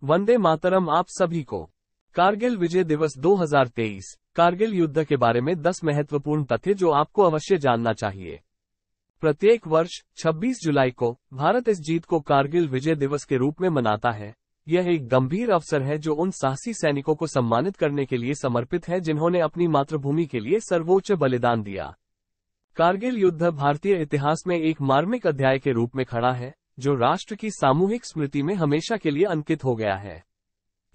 वंदे मातरम आप सभी को। कारगिल विजय दिवस 2023। कारगिल युद्ध के बारे में 10 महत्वपूर्ण तथ्य जो आपको अवश्य जानना चाहिए। प्रत्येक वर्ष 26 जुलाई को भारत इस जीत को कारगिल विजय दिवस के रूप में मनाता है। यह एक गंभीर अवसर है जो उन साहसी सैनिकों को सम्मानित करने के लिए समर्पित है जिन्होंने अपनी मातृभूमि के लिए सर्वोच्च बलिदान दिया। कारगिल युद्ध भारतीय इतिहास में एक मार्मिक अध्याय के रूप में खड़ा है, जो राष्ट्र की सामूहिक स्मृति में हमेशा के लिए अंकित हो गया है।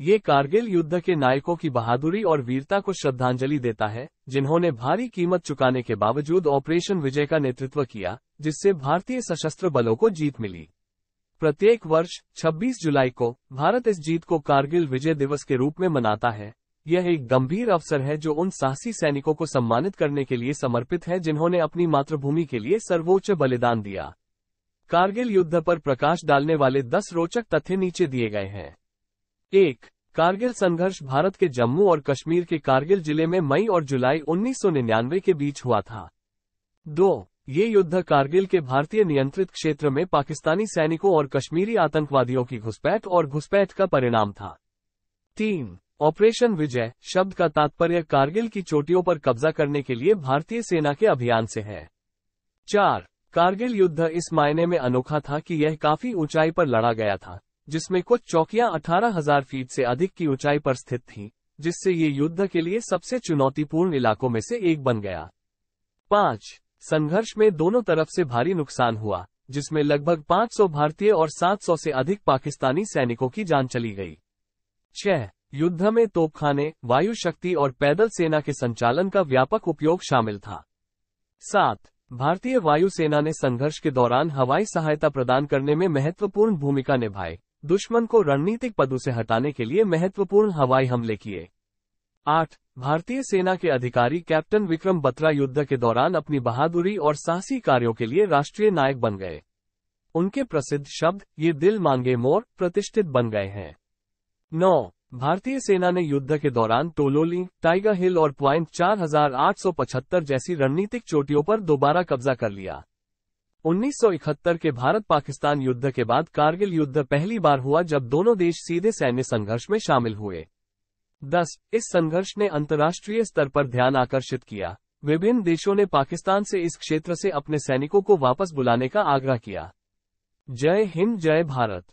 ये कारगिल युद्ध के नायकों की बहादुरी और वीरता को श्रद्धांजलि देता है, जिन्होंने भारी कीमत चुकाने के बावजूद ऑपरेशन विजय का नेतृत्व किया, जिससे भारतीय सशस्त्र बलों को जीत मिली। प्रत्येक वर्ष 26 जुलाई को भारत इस जीत को कारगिल विजय दिवस के रूप में मनाता है। यह एक गंभीर अवसर है जो उन साहसी सैनिकों को सम्मानित करने के लिए समर्पित है जिन्होंने अपनी मातृभूमि के लिए सर्वोच्च बलिदान दिया। कारगिल युद्ध पर प्रकाश डालने वाले 10 रोचक तथ्य नीचे दिए गए हैं। 1. कारगिल संघर्ष भारत के जम्मू और कश्मीर के कारगिल जिले में मई और जुलाई 1999 के बीच हुआ था। 2. ये युद्ध कारगिल के भारतीय नियंत्रित क्षेत्र में पाकिस्तानी सैनिकों और कश्मीरी आतंकवादियों की घुसपैठ का परिणाम था। 3. ऑपरेशन विजय शब्द का तात्पर्य कारगिल की चोटियों पर कब्जा करने के लिए भारतीय सेना के अभियान से है। 4. कारगिल युद्ध इस मायने में अनोखा था कि यह काफी ऊंचाई पर लड़ा गया था, जिसमें कुछ चौकियां 18,000 फीट से अधिक की ऊंचाई पर स्थित थीं, जिससे ये युद्ध के लिए सबसे चुनौतीपूर्ण इलाकों में से एक बन गया। 5. संघर्ष में दोनों तरफ से भारी नुकसान हुआ, जिसमें लगभग 500 भारतीय और 700 से अधिक पाकिस्तानी सैनिकों की जान चली गई। 6. युद्ध में तोपखाने, वायु शक्ति और पैदल सेना के संचालन का व्यापक उपयोग शामिल था। 7. भारतीय वायुसेना ने संघर्ष के दौरान हवाई सहायता प्रदान करने में महत्वपूर्ण भूमिका निभाई, दुश्मन को रणनीतिक पदों से हटाने के लिए महत्वपूर्ण हवाई हमले किए। 8. भारतीय सेना के अधिकारी कैप्टन विक्रम बत्रा युद्ध के दौरान अपनी बहादुरी और साहसी कार्यों के लिए राष्ट्रीय नायक बन गए। उनके प्रसिद्ध शब्द "ये दिल मांगे मोर" प्रतिष्ठित बन गए हैं। 9. भारतीय सेना ने युद्ध के दौरान टोलोली, टाइगर हिल और पॉइंट 4875 जैसी रणनीतिक चोटियों पर दोबारा कब्जा कर लिया। 1971 के भारत पाकिस्तान युद्ध के बाद कारगिल युद्ध पहली बार हुआ जब दोनों देश सीधे सैन्य संघर्ष में शामिल हुए। 10. इस संघर्ष ने अंतर्राष्ट्रीय स्तर पर ध्यान आकर्षित किया। विभिन्न देशों ने पाकिस्तान से इस क्षेत्र से अपने सैनिकों को वापस बुलाने का आग्रह किया। जय हिंद, जय भारत।